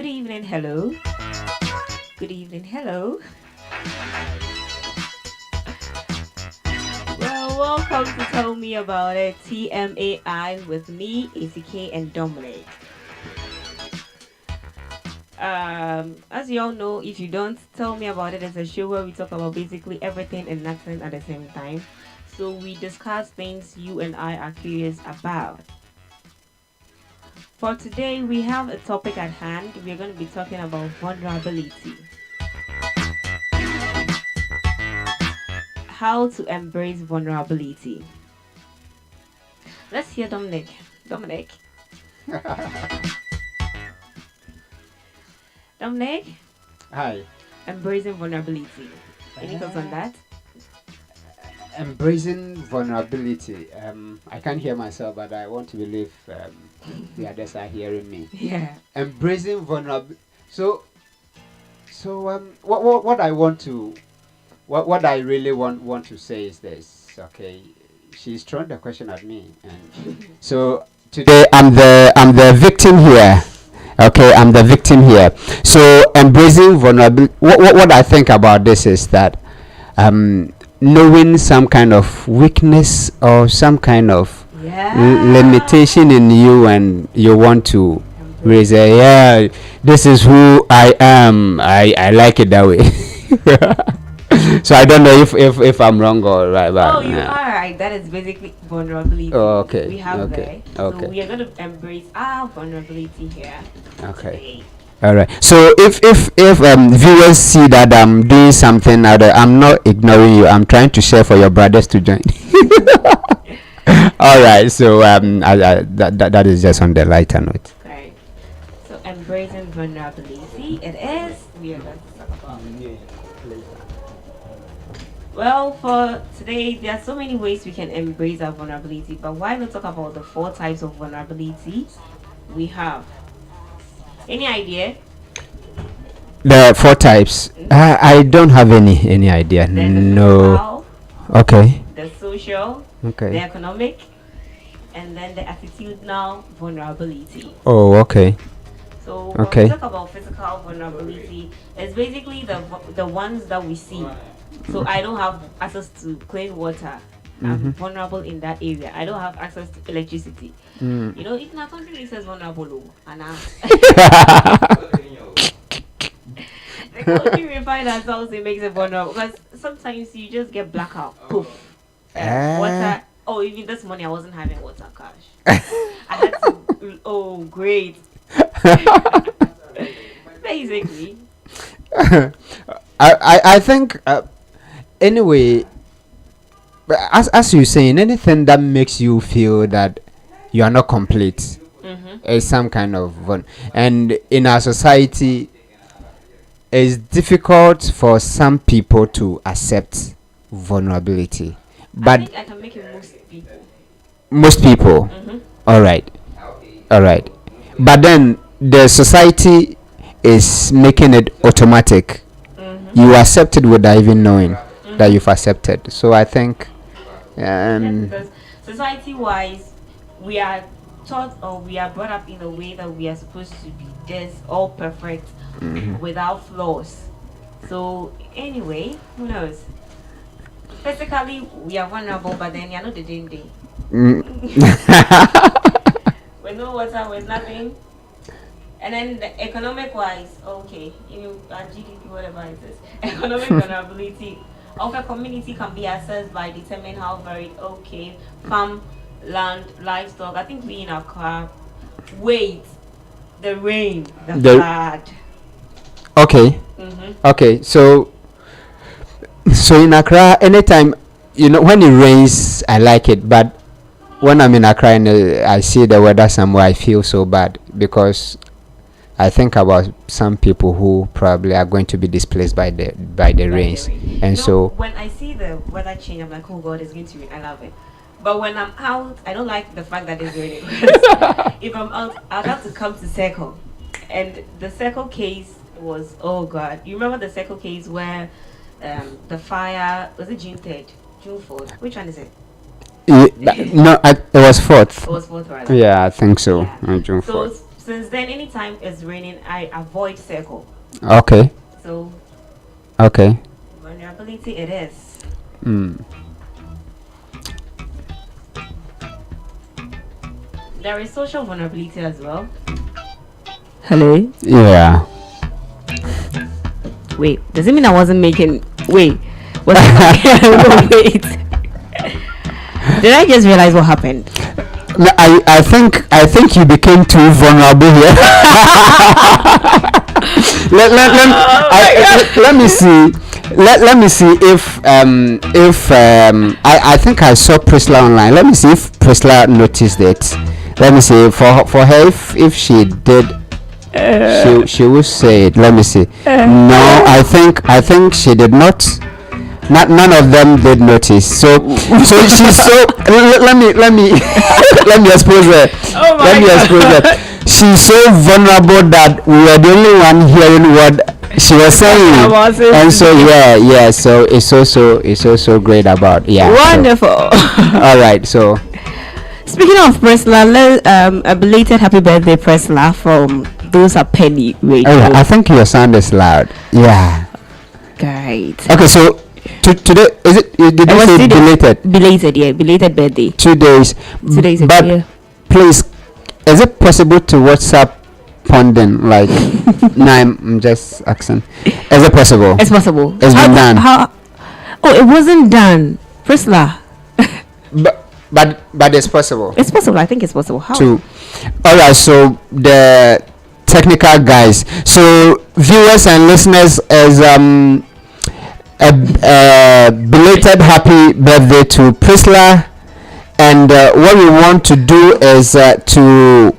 evening, hello. Good evening, hello. Well, welcome to Tell Me About It, TMAI with me, Esi K, and Dominic. As you all know, if you don't, Tell Me About It is a show where we talk about basically everything and nothing at the same time. So we discuss things you and I are curious about. For today, we have a topic at hand. We're going to be talking about vulnerability. How to embrace vulnerability. Let's hear Dominic. Dominic. Dominic. Hi. Embracing vulnerability. Any thoughts on that? Embracing vulnerability. I can't hear myself, but I want to believe the others are hearing me. Yeah. Embracing vulnerability. So, what I want to, what I really want to say is this. Okay, she's thrown the question at me, and so today I'm the victim here. Okay, I'm the victim here. So embracing vulnerability. What I think about this is that knowing some kind of weakness or some kind of limitation in you, and you want to raise this is who I am. I like it that way. So I don't know if I'm wrong or right. But you are right. That is basically vulnerability. Oh, okay. We have Okay. there. Okay. So we are going to embrace our vulnerability here. Okay. Today. All right. So if viewers see that I'm doing something other, I'm not ignoring you. I'm trying to share for your brothers to join. All right. So that is just on the lighter note. Okay. So embracing vulnerability, it is. We are going to talk about. Well, for today, there are so many ways we can embrace our vulnerability. But why not talk about the 4 types of vulnerability we have? Any idea? The 4 types. I don't have any idea. There's No. the Okay. the social, Okay. the economic, and then the attitudinal vulnerability. Oh, okay. So when we talk about physical vulnerability, it's basically the ones that we see. So I don't have access to clean water. I'm vulnerable in that area. I don't have access to electricity. You know, if in our country it says vulnerable, and the country we find ourselves, it makes it vulnerable because sometimes you just get blackout. Poof. Water. Oh, even this morning I wasn't having water, gosh. I had to. Oh, great. Basically. I think anyway, as you're saying, anything that makes you feel that you are not complete is some kind of and in our society it's difficult for some people to accept vulnerability, but I think I can make it most people all right, but then the society is making it automatic. You accept it without even knowing that you've accepted. So I think because society-wise, we are taught or we are brought up in a way that we are supposed to be this all perfect without flaws. So anyway, who knows? Physically, we are vulnerable, but then you're not the same day. With no water, with nothing. And then the economic wise, okay, GDP, whatever it is, economic vulnerability of a community can be assessed by determining how varied, farm, land, livestock. I think we in Accra, wait, the rain, the flood. Okay. Okay, so in Accra, anytime, when it rains, I like it, but when I'm in Accra and I see the weather somewhere, I feel so bad because I think about some people who probably are going to be displaced by the rains, and so when I see the weather change, I'm like, oh God, it's going to rain. I love it. But when I'm out, I don't like the fact that it's raining. If I'm out, I'd have to come to Circle, and the Circle case was, oh God, you remember the Circle case where the fire was it June 3rd, June 4th? Which one is it? No, it was 4th. It was 4th, right? Yeah, I think so. On June 4th. since then, anytime it's raining, I avoid circle. Okay. So Okay. vulnerability it is. There is social vulnerability as well. Hello. Yeah. Wait, does it mean I wasn't making? Wait, was no, wait. Did I just realize what happened? No, I think you became too vulnerable here. Let me see. Let me see if I think I saw Priscilla online. Let me see if Priscilla noticed it. Let me see for her if she did. She will say it. Let me see. No, I think she did not. None of them did notice. So she's so. Let me let me expose her. Oh my Let me expose her. She's so vulnerable that we were the only one hearing what she was saying. And so yeah. So it's also great about Wonderful. So. All right. So. Speaking of Priscilla, a belated happy birthday, Priscilla, from those are Peny Radio. Oh, yeah, I think your sound is loud. Yeah. Great. Okay, so today is it? Did you say belated? Belated, yeah, belated birthday. 2 days. 2 days ago. But yeah. please, is it possible to WhatsApp Pondin? Like, no, I'm just asking. Is it possible? It's possible. It's been done. Oh, it wasn't done, Priscilla. But it's possible. It's possible. I think it's possible. How? All right. So the technical guys. So viewers and listeners, as a belated happy birthday to Priscilla, and what we want to do is to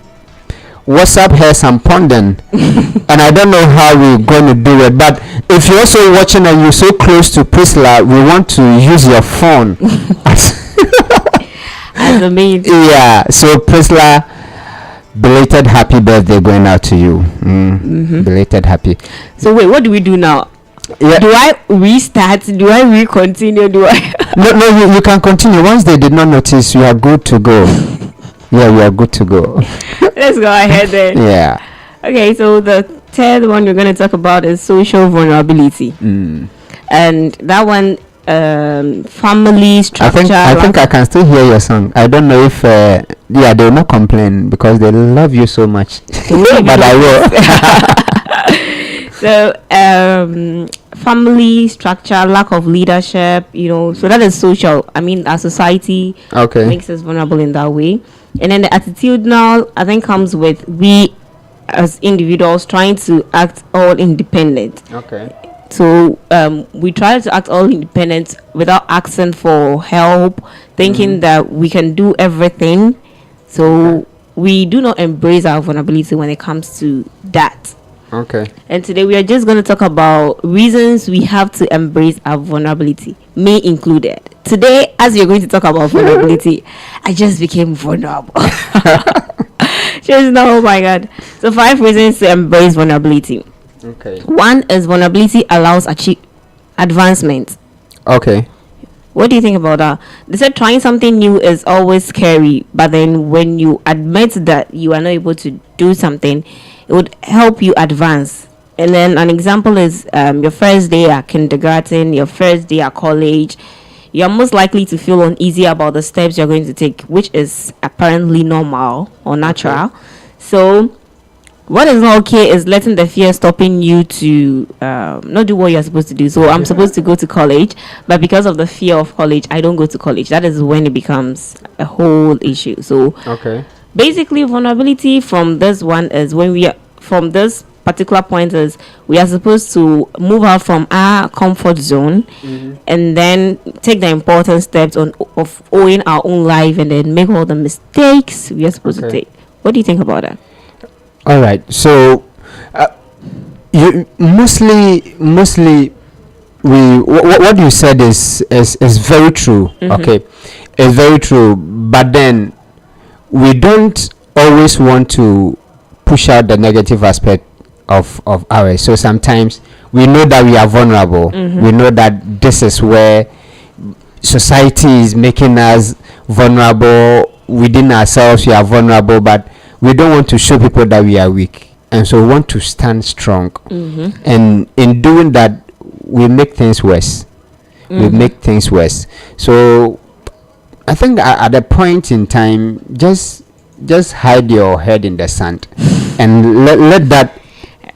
WhatsApp her some Pondin, and I don't know how we're going to do it. But if you're also watching and you're so close to Priscilla, we want to use your phone. As a maid. Yeah, so Priscilla, belated happy birthday going out to you. Belated happy. So wait, what do we do now? Yeah. Do I restart? Do I re-continue? Do I? No, you can continue. Once they did not notice, you are good to go. Yeah, you are good to go. Let's go ahead then. Yeah. Okay, so the third one we're going to talk about is social vulnerability. And that one, family structure. I think I can still hear your song. I don't know if they will not complain because they love you so much. But I will. So family structure, lack of leadership, so that is social. I mean, our society makes us vulnerable in that way. And then the attitudinal, I think, comes with we as individuals trying to act all independent. Okay. So we try to act all independent without asking for help, thinking that we can do everything. So we do not embrace our vulnerability when it comes to that. Okay. And today we are just going to talk about reasons we have to embrace our vulnerability, me included. Today, as you're going to talk about vulnerability, I just became vulnerable. Just now, oh my God. So 5 reasons to embrace vulnerability. Okay. One is vulnerability allows advancement. Okay. What do you think about that? They said trying something new is always scary, but then when you admit that you are not able to do something, it would help you advance. And then an example is your first day at kindergarten, your first day at college. You're most likely to feel uneasy about the steps you're going to take, which is apparently normal or natural. Okay. So what is not okay is letting the fear stopping you to not do what you're supposed to do. So I'm supposed to go to college, but because of the fear of college, I don't go to college. That is when it becomes a whole issue. So basically, vulnerability from this one is when we are from this particular point is we are supposed to move out from our comfort zone and then take the important steps of owning our own life and then make all the mistakes we are supposed to take. What do you think about that? All right. So you mostly we what you said is very true. Okay, it's very true. But then we don't always want to push out the negative aspect of ours. So sometimes we know that we are vulnerable. We know that this is where society is making us vulnerable. Within ourselves we are vulnerable, but we don't want to show people that we are weak, and so we want to stand strong. And in doing that, we make things worse. We make things worse. So I think at a point in time, just hide your head in the sand and let that.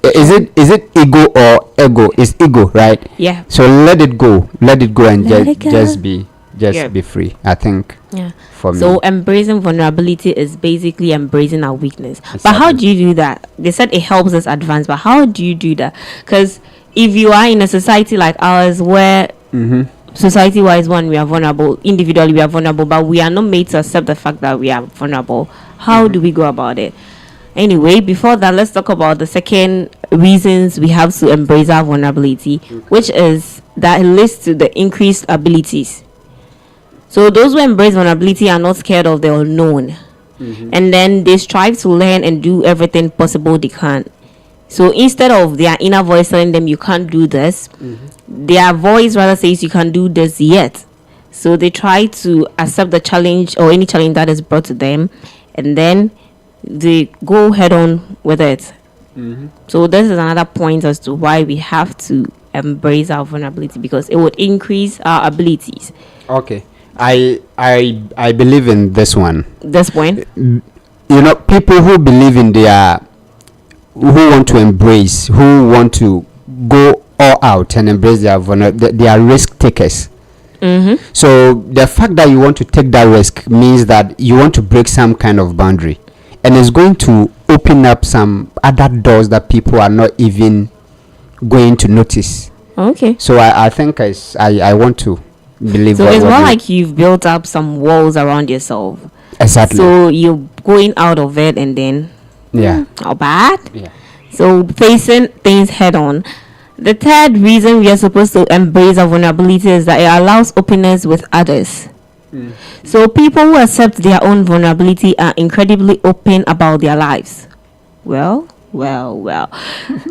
Is it ego or ego? It's ego, right? Yeah. So let it go and Let it go. just be free, I think. Yeah. For So me. embracing vulnerability is basically embracing our weakness. But how Exactly. do you do that? They said it helps us advance, but how do you do that? Because if you are in a society like ours where society-wise, one, we are vulnerable, individually we are vulnerable, but we are not made to accept the fact that we are vulnerable, how do we go about it? Anyway, before that, let's talk about the second reasons we have to embrace our vulnerability, which is that it leads to the increased abilities. So those who embrace vulnerability are not scared of the unknown, and then they strive to learn and do everything possible they can. So instead of their inner voice telling them you can't do this, their voice rather says you can't do this yet. So they try to accept the challenge or any challenge that is brought to them, and then they go head on with it. So this is another point as to why we have to embrace our vulnerability, because it would increase our abilities. Okay. I believe in this one. This point. People who believe in who want to embrace, who want to go all out and embrace they are risk takers. So the fact that you want to take that risk means that you want to break some kind of boundary, and it's going to open up some other doors that people are not even going to notice. Okay. So I think I want to believe. So it's more like you've built up some walls around yourself. Exactly. So you're going out of it, and then how bad? Yeah. So facing things head on. The third reason we are supposed to embrace our vulnerability is that it allows openness with others. So people who accept their own vulnerability are incredibly open about their lives. Well.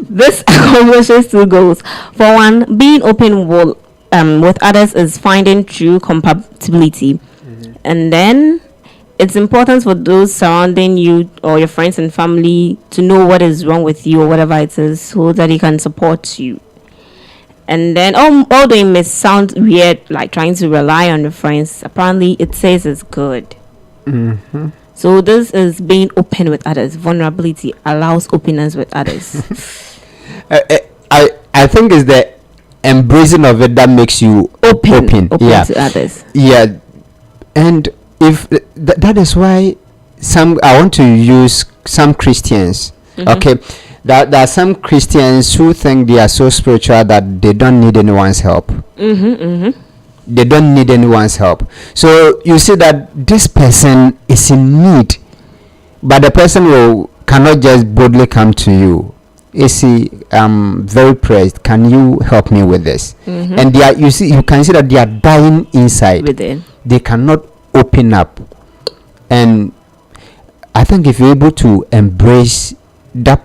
This accomplishes two goals. For one, being open with others is finding true compatibility. And then it's important for those surrounding you or your friends and family to know what is wrong with you or whatever it is, so that they can support you. And then, although it may sound weird, like trying to rely on your friends, apparently it says it's good. So this is being open with others. Vulnerability allows openness with others. I think it's the embracing of it that makes you open to others. Yeah, and if that is why I want to use some Christians. Okay, there are some Christians who think they are so spiritual that they don't need anyone's help. They don't need anyone's help. So you see that this person is in need, but the person cannot just boldly come to you. Esi, I'm very pressed. Can you help me with this? And you can see that they are dying inside. Within. They cannot open up. And I think if you're able to embrace that,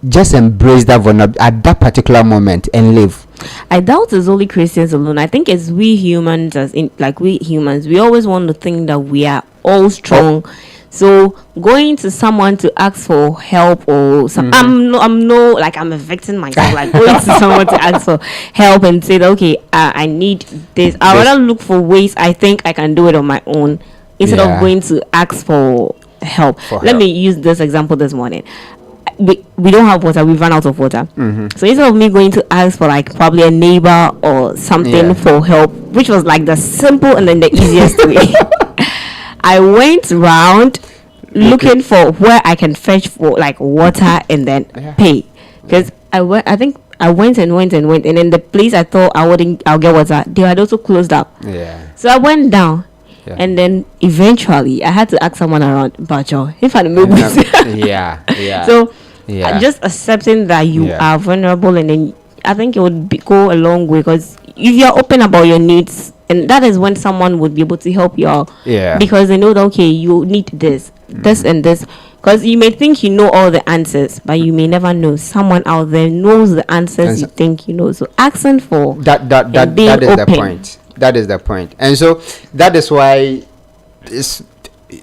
just embrace that vulnerability at that particular moment and live. I doubt it's only Christians alone. I think it's we humans, we always want to think that we are all strong. So going to someone to ask for help or I'm a victim myself. Like going to someone to ask for help and say, okay, I need this. I rather look for ways I think I can do it on my own instead of going to ask for help. Let me use this example this morning. We don't have water. We've run out of water. So instead of me going to ask for like probably a neighbor or something for help, which was like the simple and then the easiest way, I went around looking for where I can fetch for like water and then pay. Because I went and then the place I thought I'll get water, they had also closed up. So I went down. And then eventually I had to ask someone around, Bajo, if I move So just accepting that you are vulnerable, and then I think it would go a long way, because if you're open about your needs, and that is when someone would be able to help you out, because they know that okay, you need this and this, because you may think you know all the answers, but you may never know someone out there knows the answers you think you know. So asking for that is open. The point. That is the point. And so that is why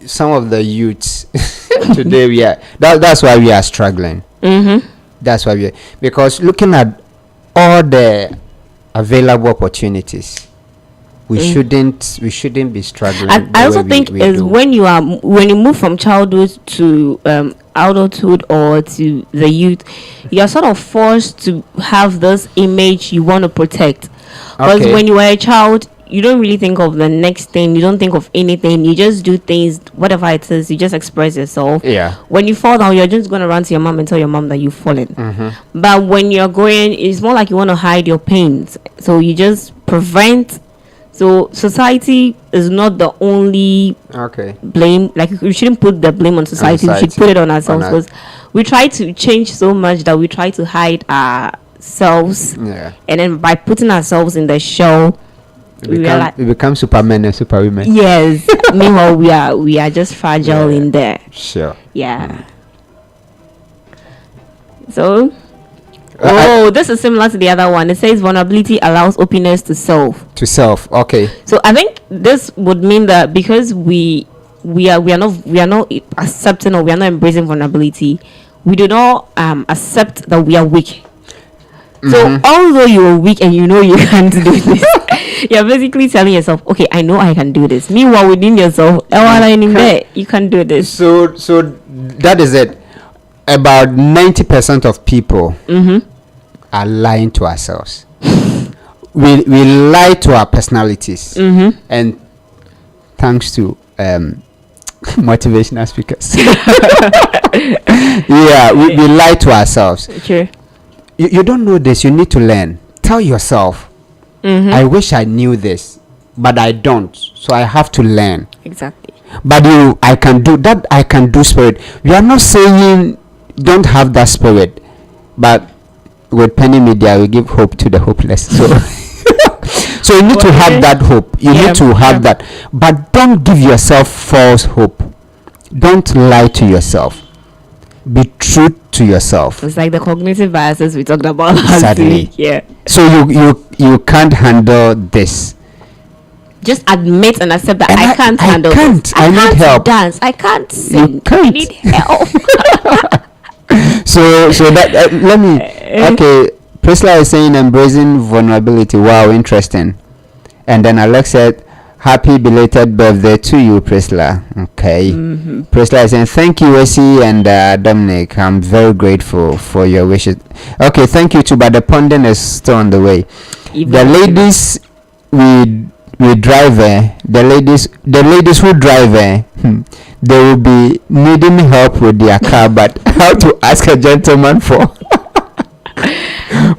some of the youths today, that's why we are struggling. That's why because looking at all the available opportunities, we shouldn't be struggling. And I also think is when you move from childhood to adulthood or to the youth, you're sort of forced to have this image you want to protect. Because when you are a child, you don't really think of the next thing. You don't think of anything. You just do things, whatever it is. You just express yourself. Yeah. When you fall down, you're just going to run to your mom and tell your mom that you've fallen. But when you're going, it's more like you want to hide your pains. So you just prevent. So society is not the only blame. Like, we shouldn't put the blame on society. We should put it on ourselves, because we try to change so much that we try to hide ourselves. Yeah. And then by putting ourselves in the show, we become supermen and superwomen. Yes. Meanwhile, we are just fragile in there. Sure. Yeah. So. This is similar to the other one. It says vulnerability allows openness to self. Okay. So I think this would mean that because we are not accepting, or we are not embracing vulnerability, we do not accept that we are weak. So although you are weak and you know you can't do this, you're basically telling yourself, okay, I know I can do this. Meanwhile, within yourself, you can't do this. So that is it. About 90% of people are lying to ourselves. we lie to our personalities, and thanks to motivational speakers. We lie to ourselves. Sure. You don't know this. You need to learn. Tell yourself, I wish I knew this, but I don't. So I have to learn. Exactly. But I can do that. I can do spirit. We are not saying don't have that spirit, but with Peny Media, we give hope to the hopeless. So you need to have that hope. You need to have that. But don't give yourself false hope. Don't lie to yourself. Be true to yourself. It's like the cognitive biases we talked about last week. Yeah. So you can't handle this. Just admit and accept that I can't handle this. I need help. Dance. I can't sing. I need help. So that let me. Okay, Priscilla is saying embracing vulnerability. Wow, interesting. And then Alex said, "Happy belated birthday to you, Priscilla." Okay. Priscilla is saying, "Thank you, Esi and Dominic. I'm very grateful for your wishes." Okay, thank you too. But the ponding is still on the way. The ladies we drive, the ladies who drive, they will be needing help with their car, but how to ask a gentleman for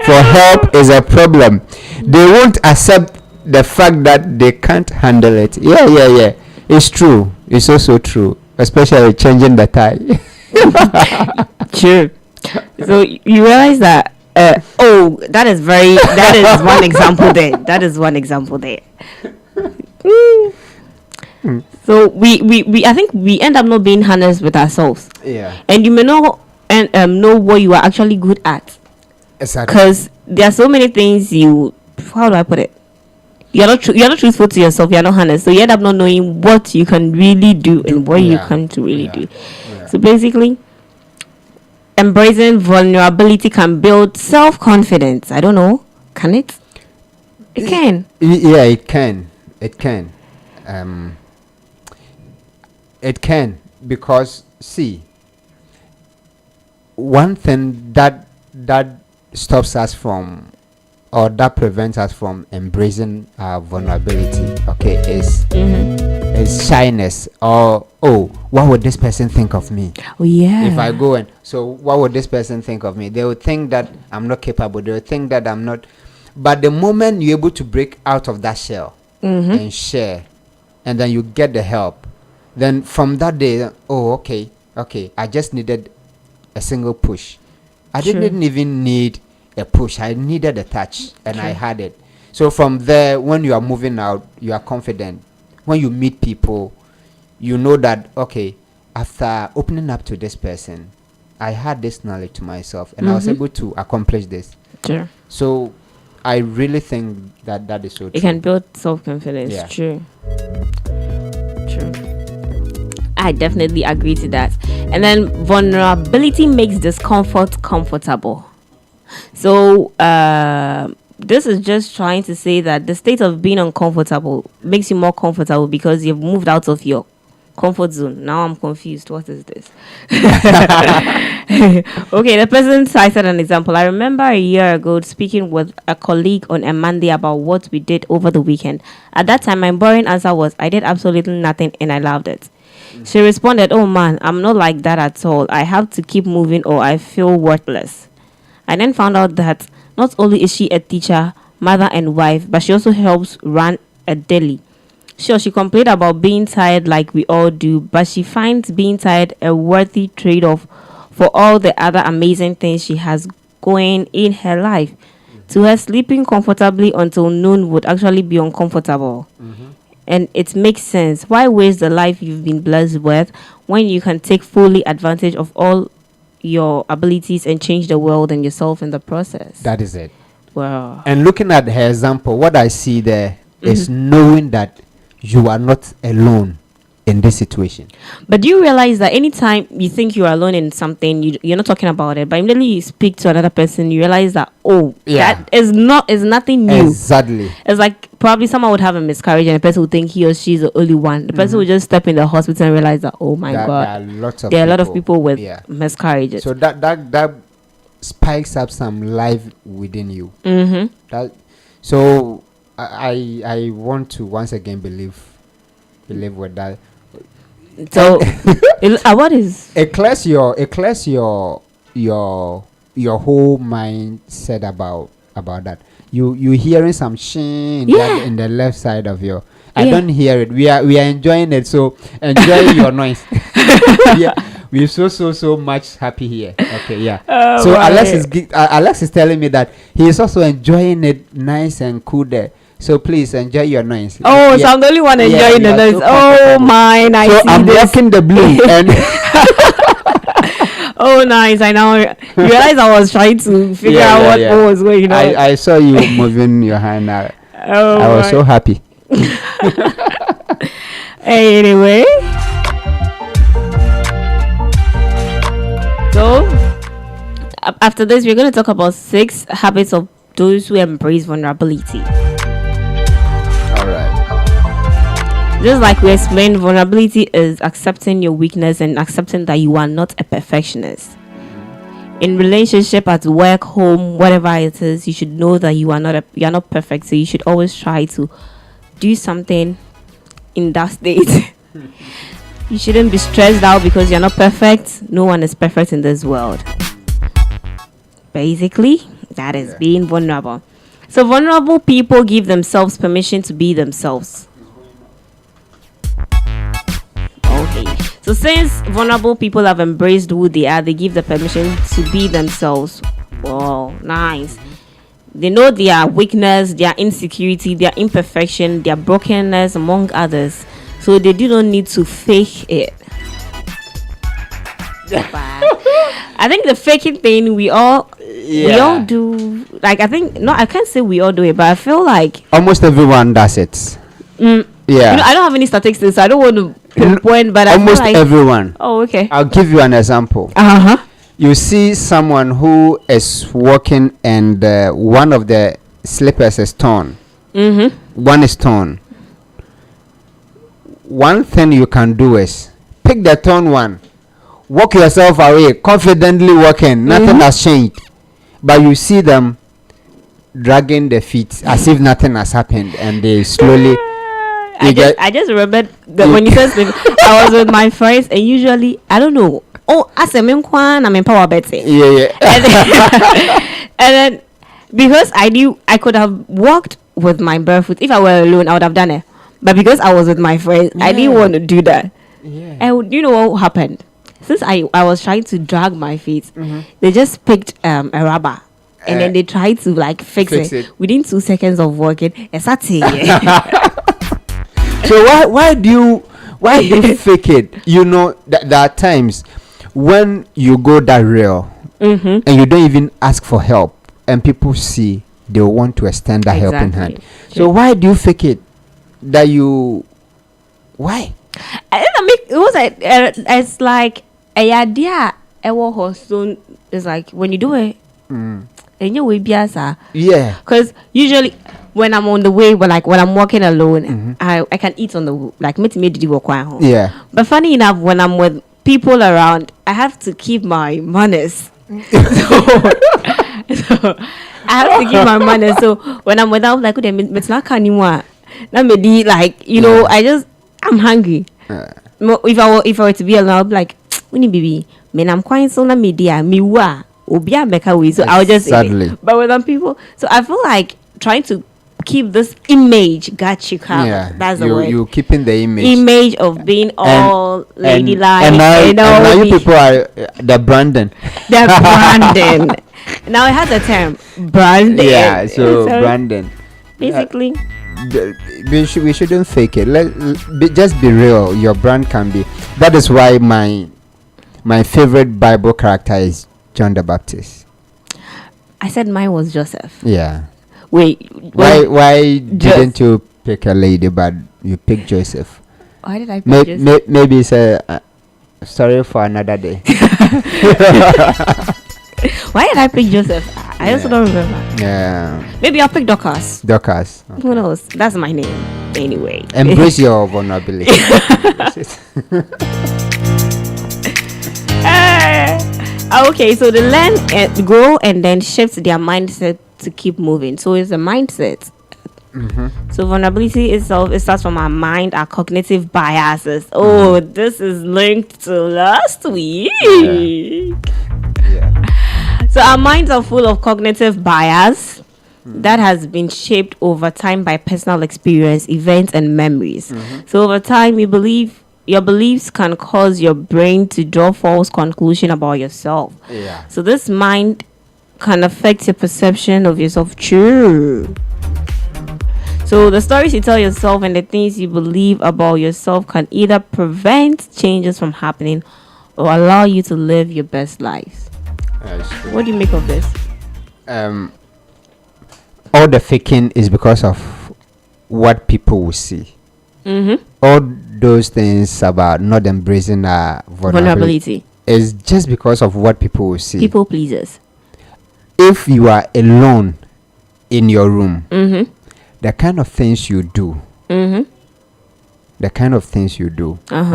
help is a problem. They won't accept the fact that they can't handle it. Yeah. It's true. It's also true, especially changing the tie. True. So you realize that that is one example there. That is one example there. So we I think we end up not being honest with ourselves. Yeah. And you may not know what you are actually good at. Exactly. Because there are so many things how do I put it? You're not truthful to yourself. You're not honest. So you end up not knowing what you can really do and what you can't really do. Yeah. So basically, embracing vulnerability can build self-confidence. I don't know. Can it? It can. Yeah, it can. It can. It can, because see, one thing that stops us from, or that prevents us from embracing our vulnerability, okay, is shyness, or what would this person think of me? Oh yeah. If I go what would this person think of me? They would think that I'm not capable. They would think that I'm not. But the moment you're able to break out of that shell and share, and then you get the help, then from that day, okay, I just needed a single push. I didn't even need a push. I needed a touch, and I had it. So from there, when you are moving out, you are confident. When you meet people, you know that, okay, after opening up to this person, I had this knowledge to myself, and I was able to accomplish this. Sure. So I really think that is so true. It can build self-confidence. Yeah. True. I definitely agree to that. And then vulnerability makes discomfort comfortable. So this is just trying to say that the state of being uncomfortable makes you more comfortable because you've moved out of your comfort zone. Now I'm confused. What is this? Okay, the person cited an example. I remember a year ago speaking with a colleague on a Monday about what we did over the weekend. At that time, my boring answer was, I did absolutely nothing and I loved it. She responded, oh man, I'm not like that at all. I have to keep moving or I feel worthless. I then found out that not only is she a teacher, mother and wife, but she also helps run a deli. Sure, she complained about being tired like we all do, but she finds being tired a worthy trade-off for all the other amazing things she has going in her life. To her, sleeping comfortably until noon would actually be uncomfortable. And it makes sense. Why waste the life you've been blessed with when you can take fully advantage of all your abilities and change the world and yourself in the process? That is it. Wow. And looking at her example, what I see there is knowing that you are not alone in this situation. But do you realize that anytime you think you're alone in something, you're not talking about it, but immediately you speak to another person, you realize that, that is nothing new. Exactly. It's like probably someone would have a miscarriage and the person would think he or she's the only one. The person would just step in the hospital and realize that, oh my God, there are a lot of people with miscarriages. So that spikes up some life within you. So I want to once again believe with that. So what is eclipse your whole mindset about that. You hearing some sheen in the left side of your. I don't hear it. We are enjoying it. So enjoy your noise. We're so much happy here. Okay, yeah. So Alex is telling me that he is also enjoying it nice and cool there. So please enjoy your noise. Oh, so I'm the only one enjoying the noise. So mine. I see I'm rocking the blue. And oh, nice. I now realize I was trying to figure out what was going on. I saw you moving your hand now. I was so happy. Anyway. So, after this, we're going to talk about 6 habits of those who embrace vulnerability. Just like we explained, vulnerability is accepting your weakness and accepting that you are not a perfectionist. In relationship, at work, home, whatever it is, you should know that you are not perfect. So you should always try to do something in that state. You shouldn't be stressed out because you're not perfect. No one is perfect in this world. Basically, that is being vulnerable. So vulnerable people give themselves permission to be themselves. Okay. So since vulnerable people have embraced who they are, they give the permission to be themselves. Wow, nice. They know their weakness, their insecurity, their imperfection, their brokenness, among others. So they do not need to fake it. I think the faking thing we all do. Like I can't say we all do it, but I feel like almost everyone does it. Yeah. I don't have any statistics, so I don't want to pinpoint, but almost everyone. Oh, okay. I'll give you an example. You see someone who is walking and one of the slippers is torn. One is torn. One thing you can do is pick the torn one, walk yourself away, confidently walking. Nothing has changed, but you see them dragging their feet as if nothing has happened, and they slowly. I just remembered that when you said I was with my friends, and usually I don't know. Oh, as a man, I'm in power betting. Yeah. And then because I knew I could have walked with my barefoot. If I were alone, I would have done it. But because I was with my friends, I didn't want to do that. Yeah. And you know what happened? Since I was trying to drag my feet, they just picked a rubber. And then they tried to like fix it. Within 2 seconds of walking. So why do you fake it? You know there are times when you go that real and you don't even ask for help, and people see, they want to extend a helping hand. So why do you fake it? Why? It was like it's like a idea. Ewo hustle is like when you do it, and you will be as Yeah. because usually when I'm on the way, but like when I'm walking alone, I can eat on the like me did work home. Yeah. But funny enough, when I'm with people around, I have to keep my manners. So I have to keep my manners. So when I'm without like it's not anymore. Not me like I'm hungry. If I were to be alone, I'll be like, "Uni baby, man, I'm quite so na media me wa obia meka we." So I'll just eat it. But with some people, so I feel like trying to keep this image got you covered. Yeah, that's the word. You keeping the image of being all ladylike. And now you people are the Brandon. The Brandon. Now it has a term, Brandon. Yeah, so Brandon. Basically, we shouldn't fake it. Just be real. Your brand can be. That is why my favorite Bible character is John the Baptist. I said mine was Joseph. Yeah. Wait. Why didn't you pick a lady, but you picked Joseph? Why did I pick Joseph? Maybe it's a story for another day. Why did I pick Joseph? I also don't remember. Yeah. Maybe I'll pick Dorcas. Dorcas. Okay. Who knows? That's my name. Anyway. Embrace your vulnerability. Okay, so they learn and grow and then shift their mindset to keep moving. So it's a mindset. So vulnerability itself, it starts from our mind, our cognitive biases. Oh, this is linked to last week. Yeah. So our minds are full of cognitive bias that has been shaped over time by personal experience, events, and memories. So over time, your beliefs can cause your brain to draw false conclusion about yourself. Yeah. So this mind can affect your perception of yourself. True. So the stories you tell yourself and the things you believe about yourself can either prevent changes from happening or allow you to live your best life. What do you make of this? All the faking is because of what people will see. All those things about not embracing vulnerability is just because of what people will see. People pleasers. If you are alone in your room, the kind of things you do, when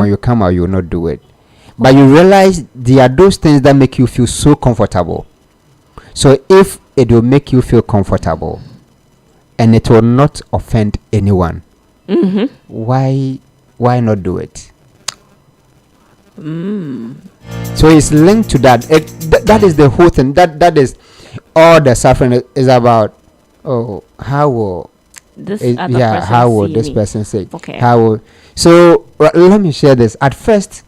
you come out, you will not do it. But you realize there are those things that make you feel so comfortable. So if it will make you feel comfortable and it will not offend anyone, why not do it? So it's linked to that. That is the whole thing. That is all the suffering is about. Oh, how will this person say? Okay. How will, so let me share this. At first,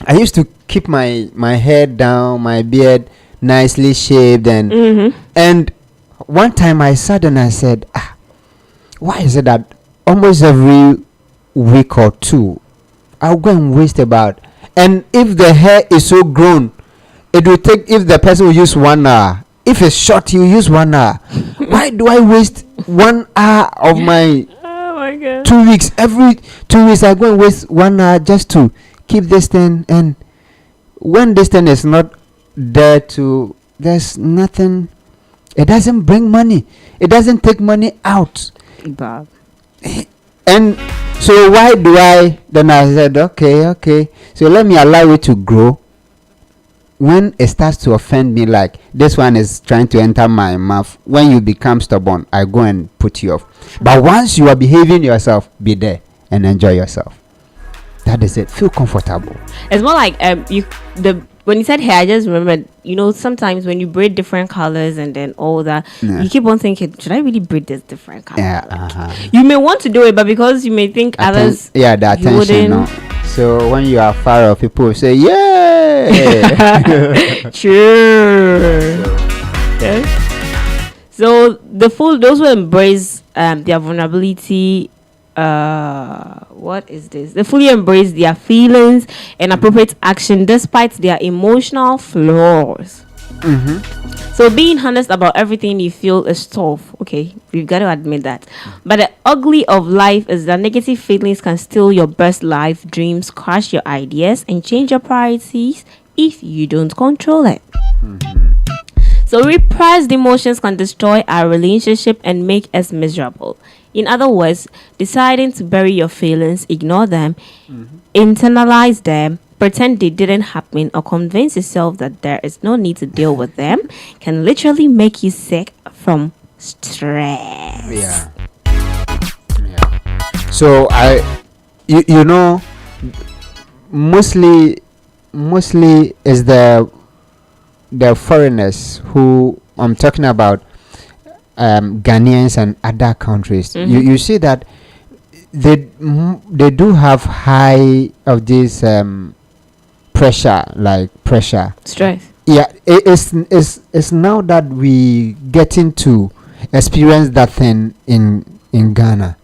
I used to keep my head down, my beard nicely shaved, and one time I sat and I said, why is it that almost every week or two I'll go and waste about, and if the hair is so grown, it will take, if the person will use 1 hour, if it's short you use 1 hour. Why do I waste 1 hour of my 2 weeks? Every 2 weeks I go and waste 1 hour just to keep this thing, and when this thing is not there to, there's nothing, it doesn't bring money, it doesn't take money out. Bob. And so why do I, then I said okay, so let me allow it to grow. When it starts to offend me, like this one is trying to enter my mouth, when you become stubborn, I go and put you off. But once you are behaving yourself, be there and enjoy yourself. That is it. Feel comfortable. It's more like when you said hair, I just remembered, sometimes when you braid different colors and then all that, you keep on thinking, should I really braid this different color? Yeah. You may want to do it, but because you may think others, the attention. No? So when you are far off, people will say, "Yeah." True. Yes. So those who embrace their vulnerability. What is this? They fully embrace their feelings and appropriate action despite their emotional flaws. So being honest about everything you feel is tough. Okay, we've got to admit that. But the ugly of life is that negative feelings can steal your best life dreams, crush your ideas, and change your priorities if you don't control it. So repressed emotions can destroy our relationship and make us miserable. In other words, deciding to bury your feelings, ignore them, internalize them, pretend they didn't happen, or convince yourself that there is no need to deal with them can literally make you sick from stress. Yeah. So you know, mostly is the foreigners who I'm talking about, Ghanaians and other countries. You see that they do have high of this pressure, Stress. yeah. It's now that we getting to experience that thing in Ghana.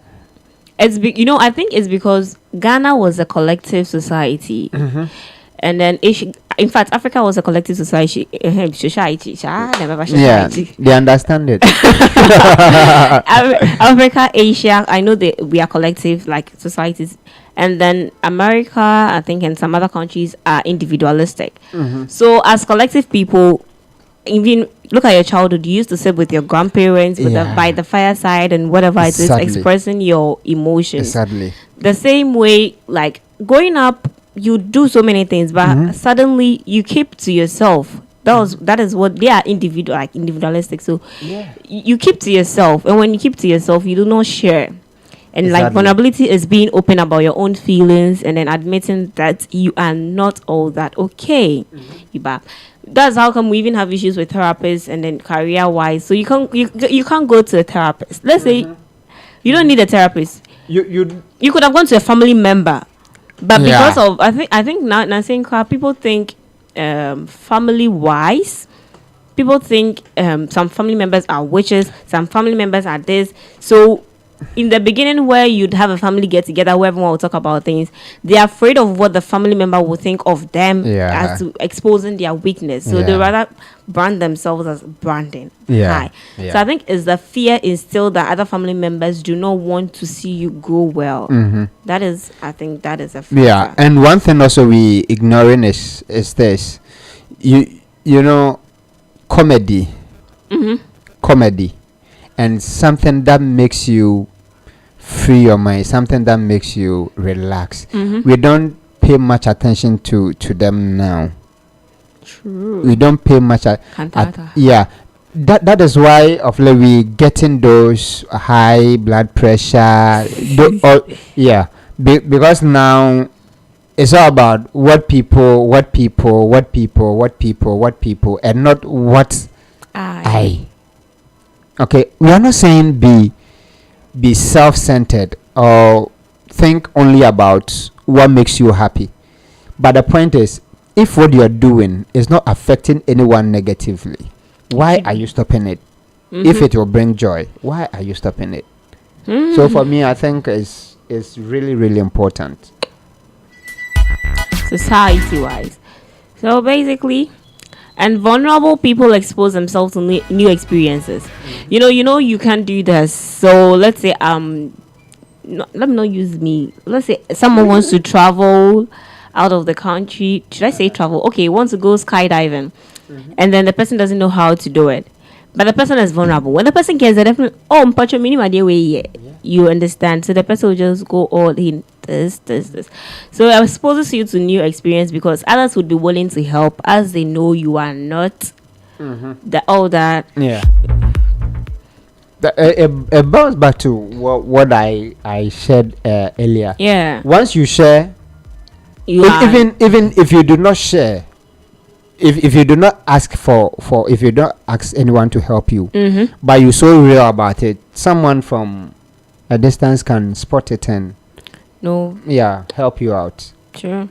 I think it's because Ghana was a collective society, and then in fact Africa was a collective society. Yeah, they understand it. Africa, Asia, I know we are collective like societies, and then America, I think, and some other countries are individualistic. So as collective people, even look at your childhood, you used to sit with your grandparents by the fireside and whatever it is, expressing your emotions. Sadly, the same way, like growing up, you do so many things, but suddenly you keep to yourself. That is what they are, individualistic. So you keep to yourself, and when you keep to yourself, you do not share. And like vulnerability is being open about your own feelings and then admitting that you are not all that okay. That's how come we even have issues with therapists and then career wise. So you can't go to a therapist. Let's say you don't need a therapist. You could have gone to a family member, but because of I think now saying people think family wise, people think some family members are witches, some family members are this. So in the beginning, where you'd have a family get together where everyone will talk about things, they're afraid of what the family member will think of them as to exposing their weakness. So they rather brand themselves as branding high. So I think it's the fear instilled that other family members do not want to see you grow well. I think that is a factor. Yeah, and one thing also we ignoring is this. You know, comedy, and something that makes you free your mind, something that makes you relax. We don't pay much attention to them now. True. We don't pay much that is why of late we getting those high blood pressure. Because now it's all about what people, and not what I. Okay, we are not saying be self-centered or think only about what makes you happy, but the point is, if what you are doing is not affecting anyone negatively, why are you stopping it? If it will bring joy, why are you stopping it? So for me, I think it's really, really important, society-wise. So basically, and vulnerable people expose themselves to new experiences. You know you can do this. So let's say let me not use me. Let's say someone wants to travel out of the country. Should I say travel? Okay, wants to go skydiving, and then the person doesn't know how to do it. But the person is vulnerable. When the person gets it, definitely, you understand. So the person will just go all in this. So it exposes you to new experience because others would be willing to help as they know you are not all that. Yeah. It bounces back to what I said earlier. Yeah. Once you share, even if you do not share, if you do not ask if you don't ask anyone to help you, but you're so real about it, someone from a distance can spot it and help you out. Sure.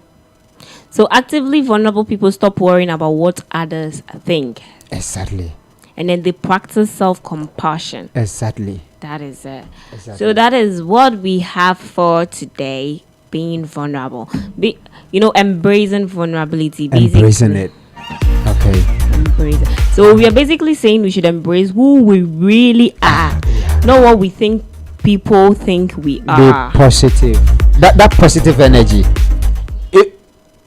So actively vulnerable people stop worrying about what others think. Exactly. And then they practice self-compassion. Exactly. That is it. Exactly. So that is what we have for today. Being vulnerable, embracing vulnerability, basically. Embracing it. Okay. Embracing. So we are basically saying we should embrace who we really are, not what we think people think we are. Be positive. That positive energy.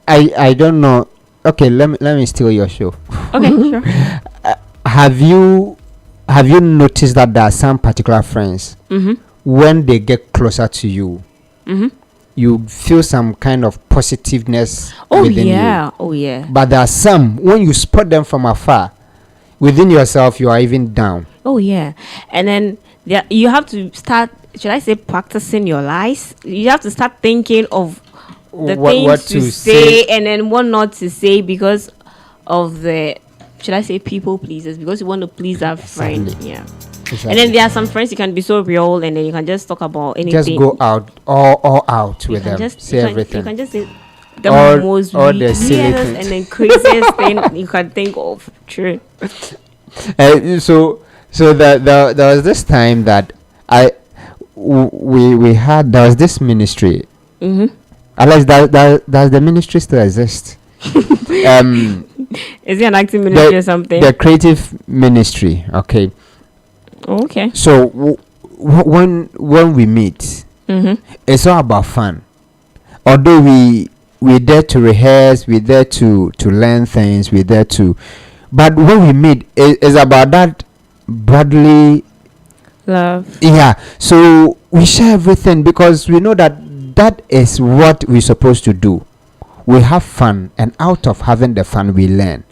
I don't know. Okay, let me steal your show. Okay, sure. Have you noticed that there are some particular friends when they get closer to you, you feel some kind of positiveness within you? Oh yeah. But there are some when you spot them from afar, within yourself you are even down. Oh yeah. And then you have to start, should I say, practicing your lies. You have to start thinking of the things what to say and then what not to say, because of the, should I say, people pleasers, because you want to please our friend. Yeah. Exactly. And then there are some friends you can be so real, and then you can just talk about anything. Just go out all out You with can them. just Say everything. You can just say the most all the weirdest silly things. and then craziest thing you can think of. True. So there was this time that we had, there was this ministry. Unless does the ministry still exist? Is it an acting ministry or something? The creative ministry. Okay. Okay. So when we meet, it's all about fun. Although we're there to rehearse, we're there to learn things, we're there to, but when we meet, it's about that brotherly love. Yeah. So we share everything because we know that is what we're supposed to do. We have fun, and out of having the fun, we learn.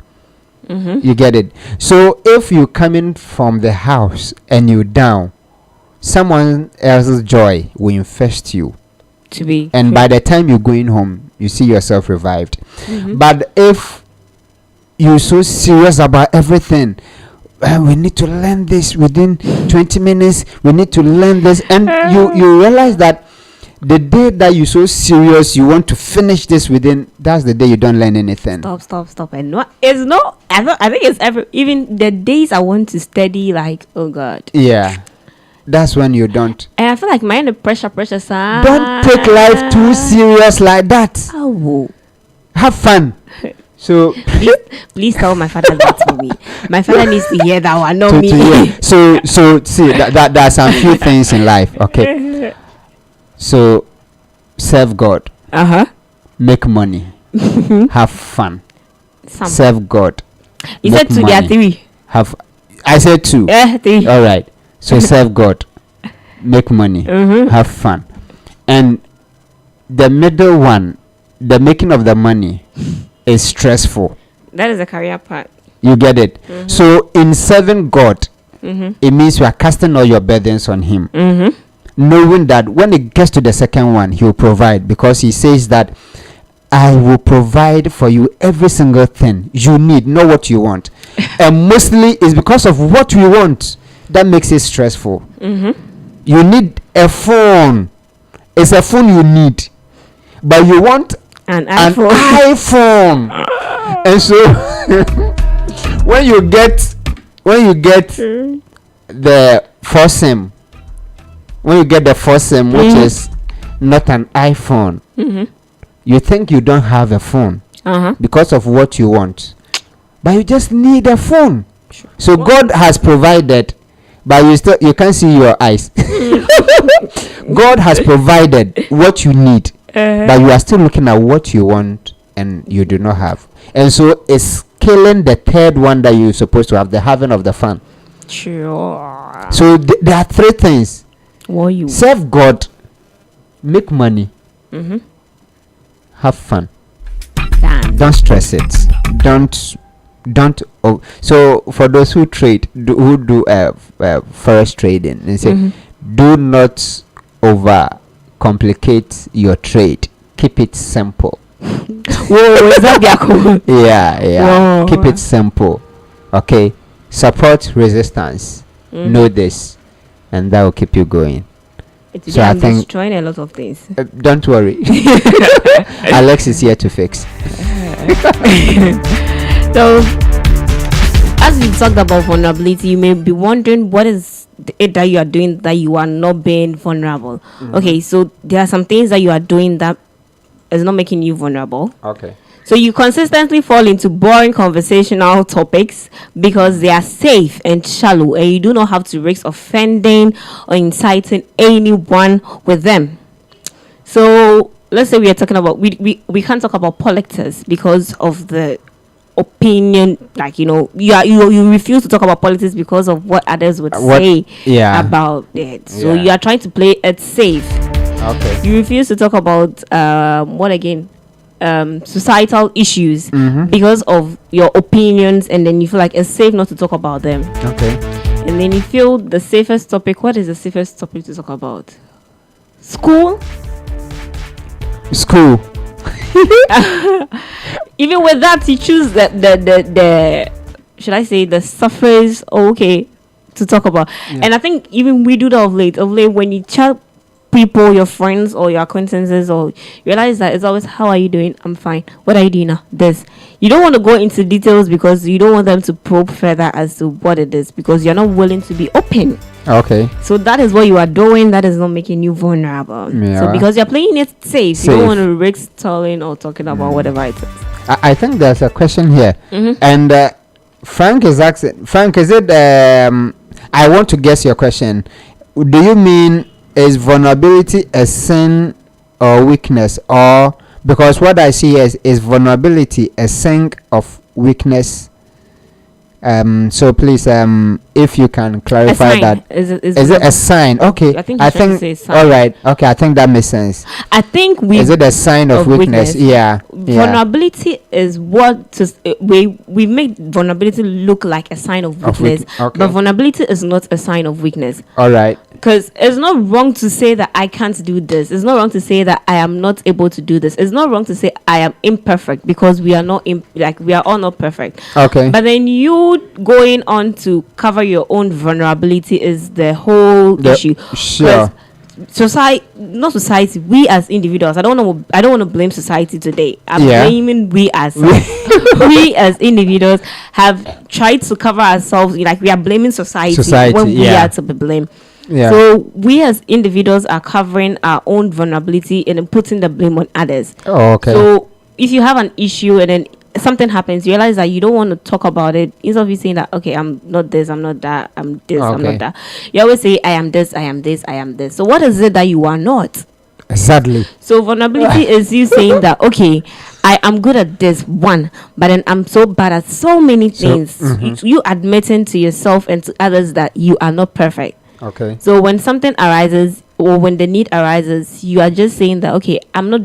You get it? So if you come in from the house and you're down, someone else's joy will infest you. And by the time you're going home, you see yourself revived. But if you're so serious about everything, we need to learn this within 20 minutes, we need to learn this, and you realize that the day that you're so serious, you want to finish this within, that's the day you don't learn anything. Stop. And no, it's not. I think it's even the days I want to study, like, oh God. Yeah. That's when you don't. And I feel like my pressure, son. Don't take life too serious like that. Oh. Have fun. So please tell my father that for me. My father needs to hear that one, not me. So see that there are some few things in life. Okay. So serve God. Make money. Have fun. Serve God. You said two, there are three. I said two. Three. All right. So serve God. Make money. Have fun. And the middle one, the making of the money, is stressful. That is the career part. You get it? So in serving God, it means you are casting all your burdens on Him. Knowing that when it gets to the second one, He will provide, because He says that I will provide for you every single thing you need, not what you want. And mostly it's because of what we want that makes it stressful. You need a phone. It's a phone you need, but you want an iPhone. And so when you get the foursome, which is not an iPhone, you think you don't have a phone because of what you want, but you just need a phone. So God has provided, but you can't see your eyes. God has provided what you need, but you are still looking at what you want and you do not have. And so it's killing the third one that you're supposed to have, the having of the fun. Sure. So there are three things. Serve God, make money, have fun. Don't stress it. Don't. So for those who trade, who do forex trading, they say, do not over complicate your trade. Keep it simple. Whoa, is that yeah. Whoa. Keep it simple. Okay. Support resistance. Know this, and that will keep you going. So I think destroying a lot of things. Don't worry. Alex is here to fix. So, as we talked about vulnerability, you may be wondering what is it that you are doing that you are not being vulnerable. Okay, so there are some things that you are doing that is not making you vulnerable. Okay. So you consistently fall into boring conversational topics because they are safe and shallow, and you do not have to risk offending or inciting anyone with them. So let's say we are talking about we can't talk about politics because of the opinion, like you refuse to talk about politics because of what others would say about it. So you are trying to play it safe. Okay. You refuse to talk about what again? Societal issues because of your opinions, and then you feel like it's safe not to talk about them. Okay. And then you feel the safest topic. What is the safest topic to talk about? School. Even with that, you choose the should I say the surface to talk about. And I think even we do that of late when you chat people, your friends or your acquaintances, or realize that it's always, how are you doing? I'm fine. What are you doing now? This. You don't want to go into details because you don't want them to probe further as to what it is, because you're not willing to be open. Okay. So that is what you are doing. That is not making you vulnerable. So because you're playing it safe. You don't want to risk telling or talking about whatever it is. I think there's a question here, and Frank is asking. Frank, is it? I want to guess your question. Do you mean, is vulnerability a sin or weakness? Or because what I see is vulnerability a sign of weakness? So please, if you can clarify that. Is it a sign? Okay. I think say sign. All right. Okay, I think that makes sense. I think is it a sign of weakness? Yeah. Vulnerability is what we make vulnerability look like a sign of weakness. Okay. But vulnerability is not a sign of weakness. All right. Because it's not wrong to say that I can't do this. It's not wrong to say that I am not able to do this. It's not wrong to say I am imperfect, because we are not we are all not perfect. Okay. But then you going on to cover your own vulnerability is the whole issue. Sure. Society, we as individuals, I don't want to blame society today. I'm blaming we as we as individuals have tried to cover ourselves, like we are blaming society when we are to be blamed. So we as individuals are covering our own vulnerability and then putting the blame on others. So if you have an issue and then something happens, you realize that you don't want to talk about it. Instead of you saying that, okay, I'm not this, I'm not that, I'm this, I'm not that, you always say, I am this, I am this, I am this. So what is it that you are not? Exactly. So vulnerability is you saying that, okay, I am good at this one, but then I'm so bad at so many things. You admitting to yourself and to others that you are not perfect. Okay. So when something arises, or when the need arises, you are just saying that, okay, I'm not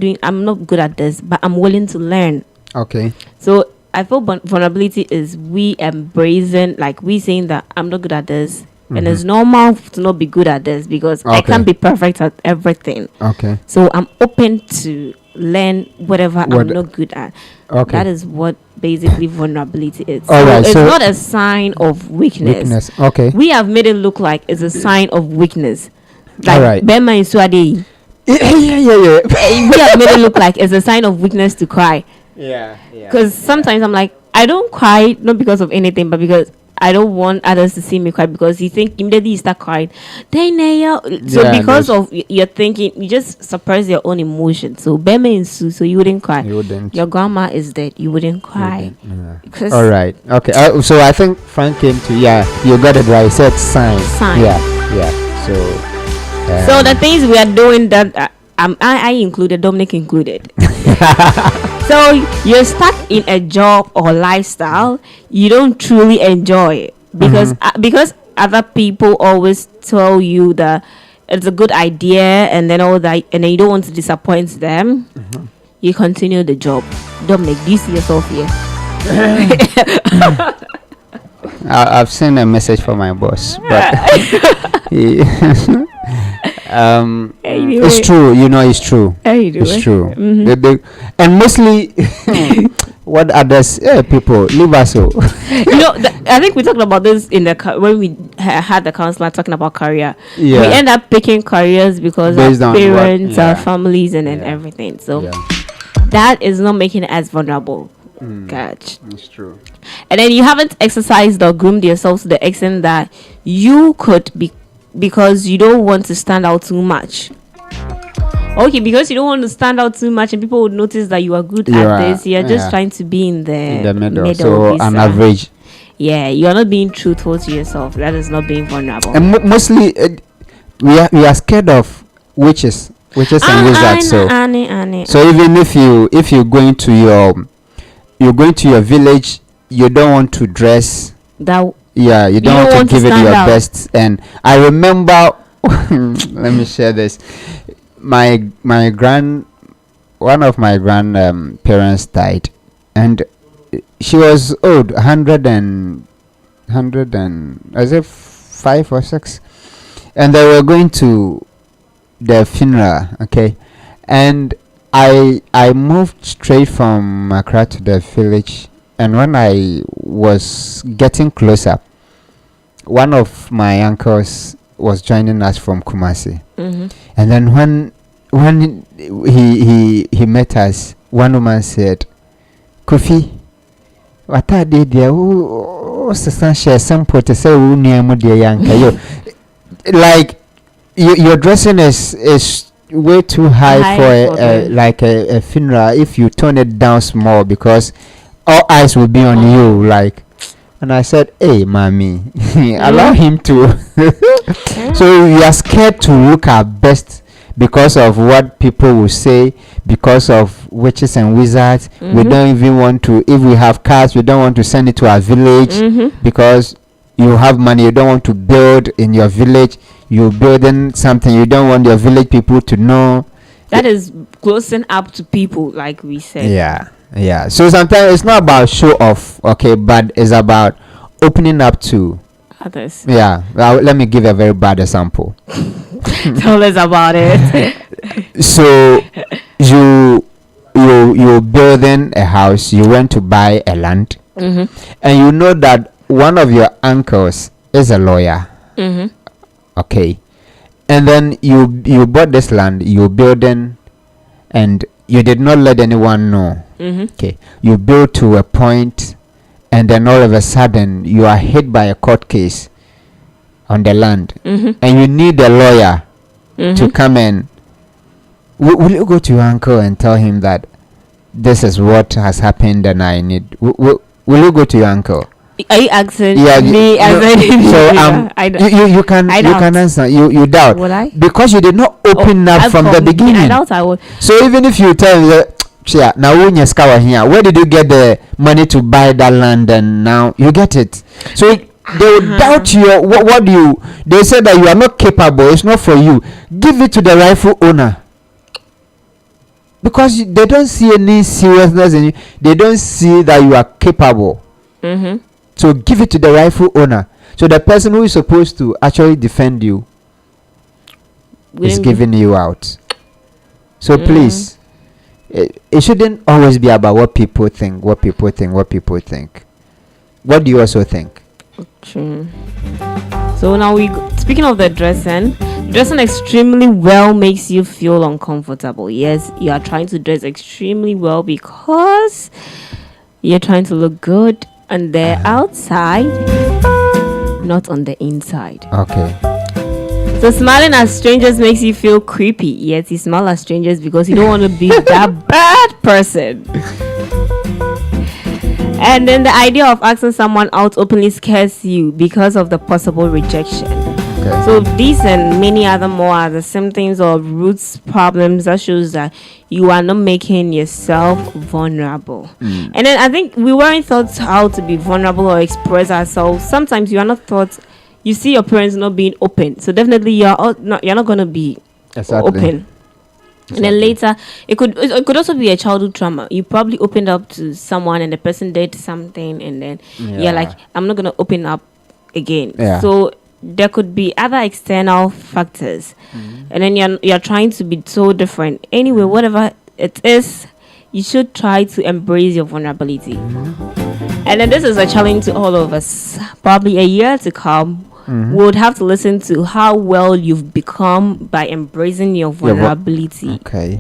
good at this, but I'm willing to learn. Okay. So I feel vulnerability is we embracing, like we saying that I'm not good at this, and it's normal to not be good at this, because I can't be perfect at everything. Okay. So I'm open to learn whatever I'm not good at. Okay. That is what basically vulnerability is. All right, it's not a sign of weakness. Okay. We have made it look like it's a sign of weakness. Like all right. Bema in Swade. We have made it look like it's a sign of weakness to cry. Yeah. Because sometimes I'm like, I don't cry not because of anything, but because I don't want others to see me cry, because you think immediately you start crying. So because of you're thinking, you just suppress your own emotions. So Bema in Su, so you wouldn't cry. You wouldn't. Your grandma is dead. You wouldn't cry. All right. Okay. So I think Frank came to you got it right. He said sign. Yeah. So the things we are doing that I included, Dominic included. So you're stuck in a job or lifestyle you don't truly enjoy, because other people always tell you that it's a good idea, and then all that, and then you don't want to disappoint them. You continue the job. Dominic, do you see yourself here? I've seen a message from my boss, but anyway. It's true. It's true. It's true. And mostly, what others people leave us so. I think we talked about this in when we had the counselor talking about career. We end up picking careers because based our parents, our families, and then everything. So that is not making it as vulnerable. Catch. It's true. And then you haven't exercised or groomed yourself to the extent that you could be, because you don't want to stand out too much. Okay, because you don't want to stand out too much and people would notice that you are good at this. You're just trying to be in the middle. So an average. Yeah, you're not being truthful to yourself. That is not being vulnerable. And mostly, we are scared of witches and wizards. So even if you're going to your village, you don't want to dress that. Yeah, you don't want to give it your best. And I remember, let me share this. One of my grandparents died, and she was old, 100 and as if 5 or 6, and they were going to the funeral. Okay, and I moved straight from Accra to the village, and when I was getting closer, one of my uncles was joining us from Kumasi. And then when he met us, one woman said, Kofi, what I did there, like your dressing is way too high for a funeral. If you turn it down small, because all eyes will be on you, like. And I said, hey, mommy, allow him to. So we are scared to look our best because of what people will say, because of witches and wizards. We don't even want to, if we have cars, we don't want to send it to our village because you have money. You don't want to build in your village. You're building something. You don't want your village people to know. That is closing up to people, like we said. Yeah, so sometimes it's not about show off, okay, but it's about opening up to others. Yeah, let me give a very bad example. Tell us about it. So you're building a house, you went to buy a land, and you know that one of your uncles is a lawyer. Okay, and then you bought this land, you're building, and you did not let anyone know. Okay, you build to a point, and then all of a sudden you are hit by a court case on the land, and you need a lawyer to come in. Will you go to your uncle and tell him that this is what has happened and I need? Will you go to your uncle? Are you asking me as you can answer. You doubt. Would I? Because you did not open up from the beginning. I doubt I would. So even if you tell me now here, where did you get the money to buy that land, and now you get it? So they will doubt you. What do you? They say that you are not capable. It's not for you. Give it to the rightful owner. Because they don't see any seriousness in you. They don't see that you are capable. So give it to the rightful owner. So the person who is supposed to actually defend you is giving you out. So please, it shouldn't always be about what people think. What do you also think? Okay. So now speaking of the dressing extremely well makes you feel uncomfortable. Yes, you are trying to dress extremely well because you're trying to look good on the outside, not on the inside. Okay. So smiling at strangers makes you feel creepy. Yes, you smile at strangers because you don't want to be that bad person. And then the idea of asking someone out openly scares you because of the possible rejection. Okay. So these and many other more are the symptoms of roots problems that shows that you are not making yourself vulnerable. And then I think we weren't taught how to be vulnerable or express ourselves. Sometimes you are not taught. You see your parents not being open, so definitely you're not going to be open. And then later, it could also be a childhood trauma. You probably opened up to someone and the person did something, and then you're like, I'm not gonna open up again. So there could be other external factors, and then you're trying to be so different. Anyway, whatever it is, you should try to embrace your vulnerability. And then this is a challenge to all of us. Probably a year to come, we would have to listen to how well you've become by embracing your vulnerability. Okay.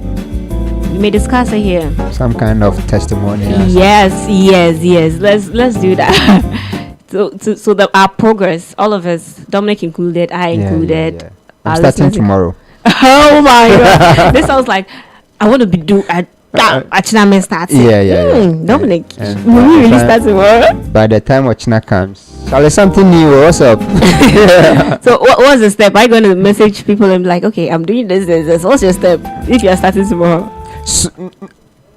We may discuss it here. Some kind of testimony. Yes. Let's do that. so that our progress, all of us, Dominic included, I included. I'm starting tomorrow. Oh my god. This sounds like I want to be do at Achina starting. Yeah. Dominic, And will we really start tomorrow? by the time Ochina comes, Charlie, something new. What's up? So what's the step? Are you going to message people and be like, okay, I'm doing this. What's your step if you are starting tomorrow?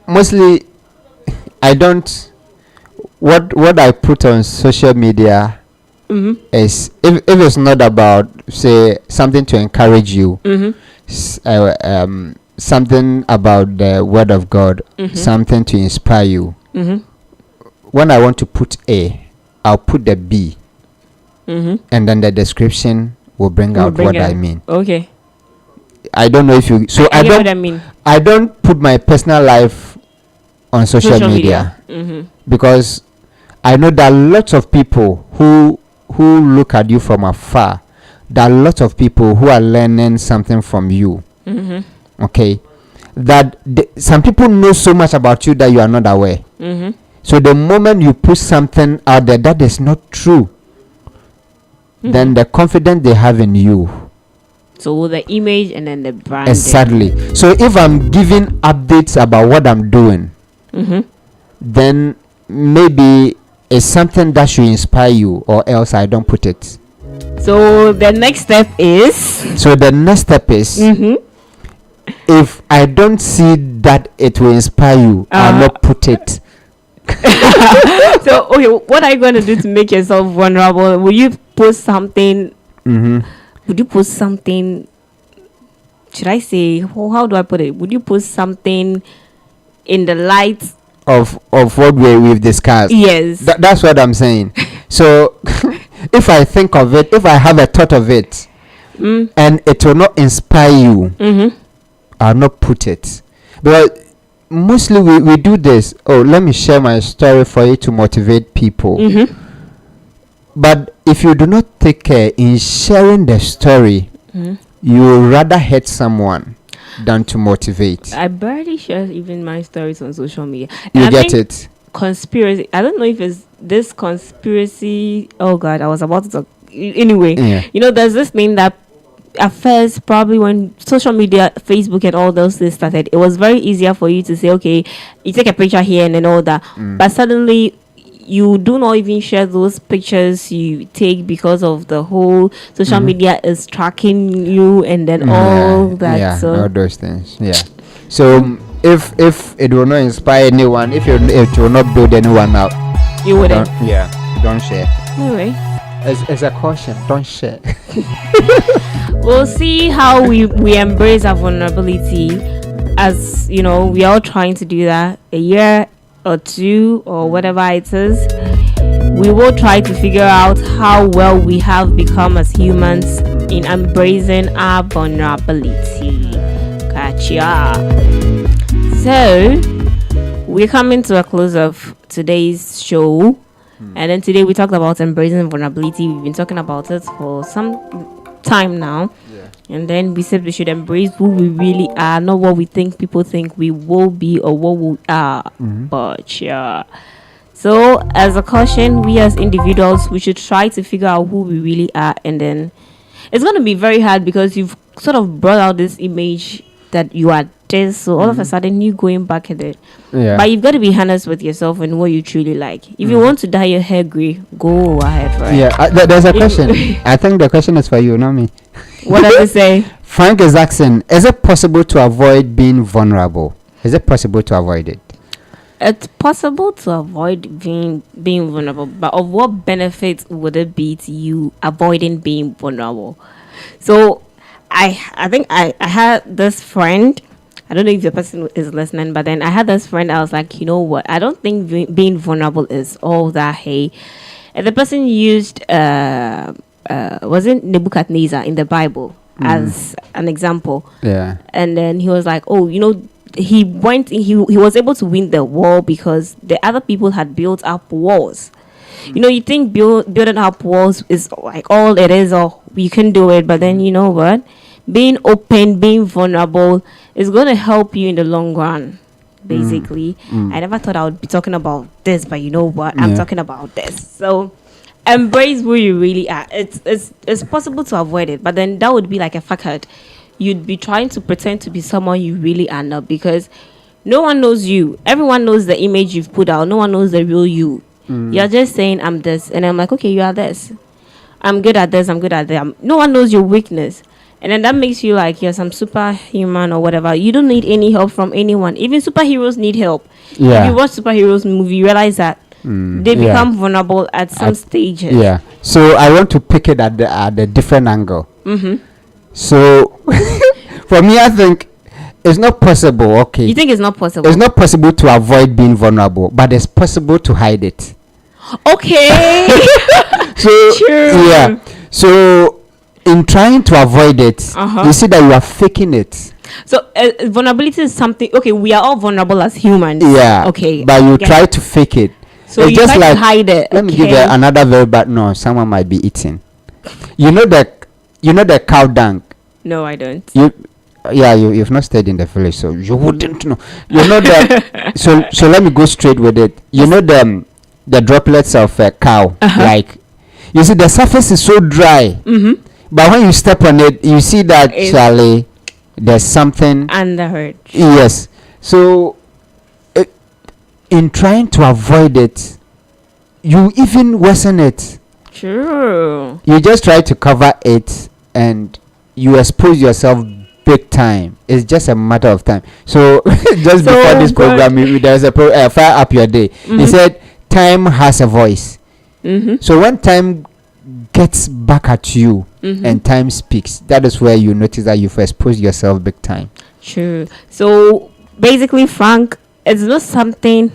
Mostly, I don't. What I put on social media is if it's not about, say, something to encourage you, something about the word of God, something to inspire you. When I want to put A, I'll put the B, and then the description will bring out what I mean. Okay. I don't know if you. So I don't. What I mean. I don't put my personal life on social media. Because I know there are lots of people who look at you from afar. There are lots of people who are learning something from you. Okay, that some people know so much about you that you are not aware. So the moment you put something out there that is not true, then the confidence they have in you. So the image and then the brand. Exactly. So if I'm giving updates about what I'm doing, then maybe it's something that should inspire you, or else I don't put it. So the next step is. If I don't see that it will inspire you, I'll not put it. So okay, what are you going to do to make yourself vulnerable? Will you post something? Would you post something? Should I say? How do I put it? Would you post something in the light of what we've discussed? Yes. That's what I'm saying. So if I think of it, if I have a thought of it, and it will not inspire you, I'll not put it. But mostly we do this. Oh, let me share my story for you to motivate people. But if you do not take care in sharing the story, you will rather hurt someone than to motivate. I barely share even my stories on social media. You get it? Conspiracy. I don't know if it's this conspiracy. Oh God, I was about to talk. Anyway, you know, there's this thing that at first, probably when social media, Facebook and all those things started, it was very easier for you to say, okay, you take a picture here and then all that. But suddenly, you do not even share those pictures you take because of the whole social media is tracking you and then all that. Yeah, so all those things. Yeah. So if it will not inspire anyone, if it will not build anyone up, you wouldn't. Don't share. Anyway, it's a caution. Don't share. We'll see how we embrace our vulnerability. As you know, we are all trying to do that. A year or two or whatever it is, we will try to figure out how well we have become as humans in embracing our vulnerability. Gotcha. So we're coming to a close of today's show, and then today we talked about embracing vulnerability. We've been talking about it for some time now, and then we said we should embrace who we really are, not what we think people think we will be or what we are. But yeah, so as a caution, we as individuals, we should try to figure out who we really are, and then it's going to be very hard because you've sort of brought out this image that you are this, so all of a sudden you going back at it. But you've got to be honest with yourself and what you truly like. If you want to dye your hair grey, go ahead for it. There's a question. I think the question is for you, not me. What does it say? Frank is asking, is it possible to avoid being vulnerable? Is it possible to avoid it? It's possible to avoid being vulnerable, but of what benefit would it be to you avoiding being vulnerable? So I think I had this friend. I don't know if the person is listening, but then I had this friend. I was like, you know what? I don't think being vulnerable is all that. Hey, and the person used wasn't Nebuchadnezzar in the Bible as an example. Yeah. And then he was like, oh, you know, he was able to win the war because the other people had built up walls. You know, you think building up walls is like all it is, or you can do it, but then you know what? Being open, being vulnerable is going to help you in the long run, basically. I never thought I would be talking about this, but you know what? I'm talking about this. So embrace who you really are. It's possible to avoid it, but then that would be like a facade. you'd be trying to pretend to be someone you really are not, because no one knows you. Everyone knows the image you've put out. No one knows the real you. You're just saying, I'm this. And I'm like, okay, you are this. I'm good at this. I'm good at that. No one knows your weakness. And then that makes you like you're some superhuman or whatever. You don't need any help from anyone. Even superheroes need help. Yeah. If you watch superheroes movie, you realize that they become vulnerable at some stages. Yeah. So I want to pick it at the different angle. So for me, I think it's not possible. Okay. You think it's not possible? It's not possible to avoid being vulnerable, but it's possible to hide it. Okay. So True. yeah. So in trying to avoid it, you see that you are faking it. So vulnerability is something. Okay, we are all vulnerable as humans. Yeah. Okay. But you try to fake it. So it's you just try like, to hide it. Let me give you another very bad. No, someone might be eating. You know the cow dung. No, I don't. You've not stayed in the village, so you wouldn't know. You know that. so let me go straight with it. You know the droplets of a cow, like you see the surface is so dry, but when you step on it, you see that Charlie, there's something under her. Yes. So in trying to avoid it, you even worsen it. True. You just try to cover it and you expose yourself big time. It's just a matter of time. So just before this program, there's a Fire Up Your Day. He said time has a voice. So when time gets back at you and time speaks, that is where you notice that you've exposed yourself big time. True. So basically, Frank, it's not something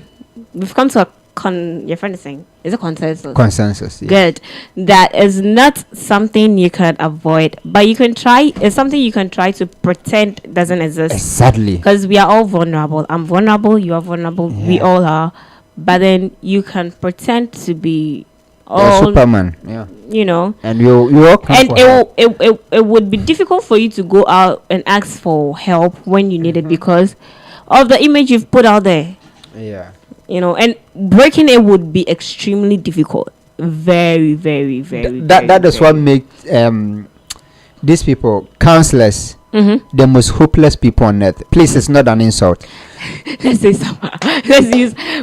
we've come to a your friend is saying, is it consensus? Consensus. Yeah. Good. That is not something you can avoid, but you can try. It's something you can try to pretend doesn't exist. Exactly. Because we are all vulnerable. I'm vulnerable. You are vulnerable. Yeah. We all are. But then you can pretend to be all Superman. Yeah. You know. And you all come and it would be difficult for you to go out and ask for help when you need it because of the image you've put out there. Yeah. You know, and breaking it would be extremely difficult. Very, very, very. That is what makes these people counselors the most hopeless people on earth. Please, it's not an insult. Let's say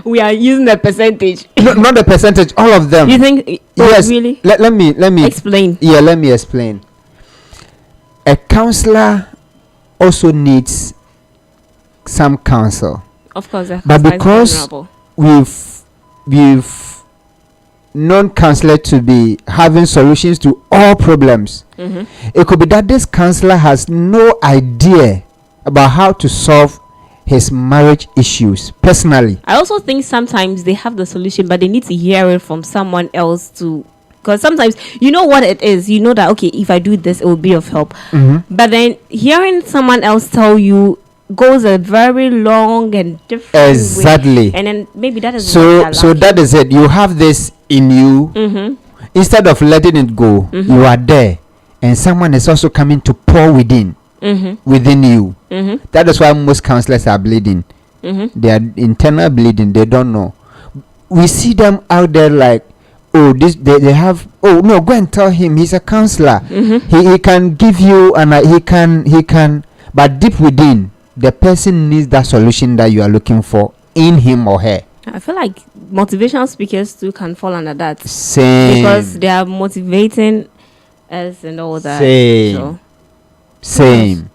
we are using the percentage. No, not the percentage. All of them. You think? Yes. Really? Let me explain. Yeah, let me explain. A counselor also needs some counsel. Of course, but because we've known counselor to be having solutions to all problems, it could be that this counselor has no idea about how to solve his marriage issues personally. I also think sometimes they have the solution, but they need to hear it from someone else too. Because sometimes you know what it is, you know that okay, if I do this, it will be of help. But then hearing someone else tell you goes a very long and different way. And then maybe that is so that is it. You have this in you. Instead of letting it go, you are there, and someone is also coming to pour within you. That is why most counselors are bleeding. They are internal bleeding. They don't know. We see them out there like, oh, this they have. Oh no, go and tell him he's a counselor. He can give you and he can. But deep within, the person needs that solution that you are looking for in him or her. I feel like motivational speakers too can fall under that. Same. Because they are motivating us and all that. Same.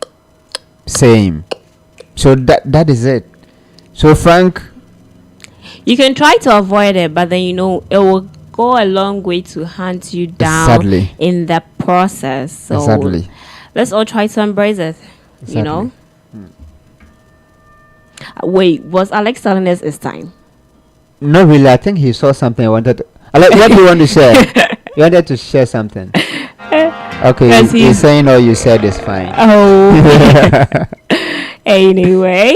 So that is it. So Frank, you can try to avoid it, but then it will go a long way to hunt you down in the process. So let's all try to embrace it. You know. Wait, was Alex telling us it's time? No, really. I think he saw something. I wanted to. Alex, what do you want to share? You wanted to share something. Okay, he's saying all you said is fine. Oh. Anyway,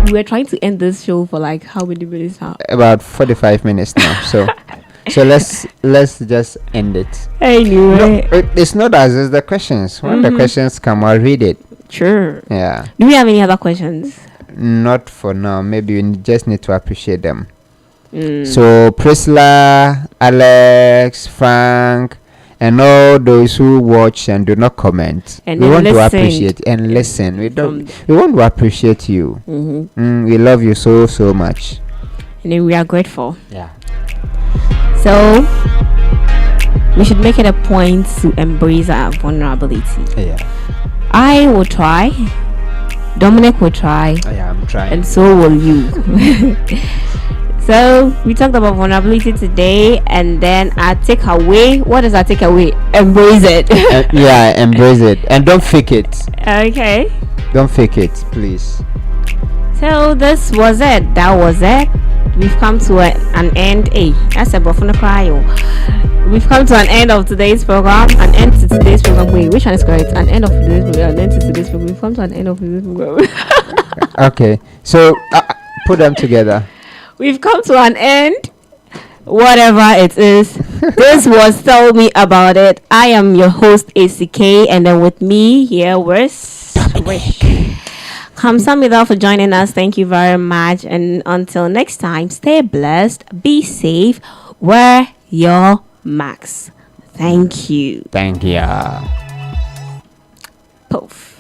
we were trying to end this show for like how many minutes now? About 45 minutes now. So let's just end it. Anyway, no, it's not as is the questions. When the questions come, I'll read it. Sure. Yeah. Do we have any other questions? Not for now. Maybe we just need to appreciate them. So Priscilla, Alex, Frank, and all those who watch and do not comment. And We then want to listened. appreciate and listen. We don't. From- We want to appreciate you. We love you so much. And then we are grateful. Yeah. So we should make it a point to embrace our vulnerability. Yeah. I will try. Dominic will try. Yeah. I'm trying. And so will you. So we talked about vulnerability today, and then our takeaway. What is our takeaway? Embrace it. Yeah. Embrace it and don't fake it. Okay. Don't fake it, please. So this was it. That was it. We've come to an end. Hey, that's a buffalo cry. We've come to an end of today's program. An end to today's program. Wait, which one is correct? An end of today's program. An end to today's program. We've come to an end of today's program. Okay. So put them together. We've come to an end. Whatever it is. This was Tell Me About It. I am your host, Esi K, and then with me here was Kamsamida for joining us. Thank you very much. And until next time, stay blessed, be safe, wear your mask. Thank you. Thank you. Poof.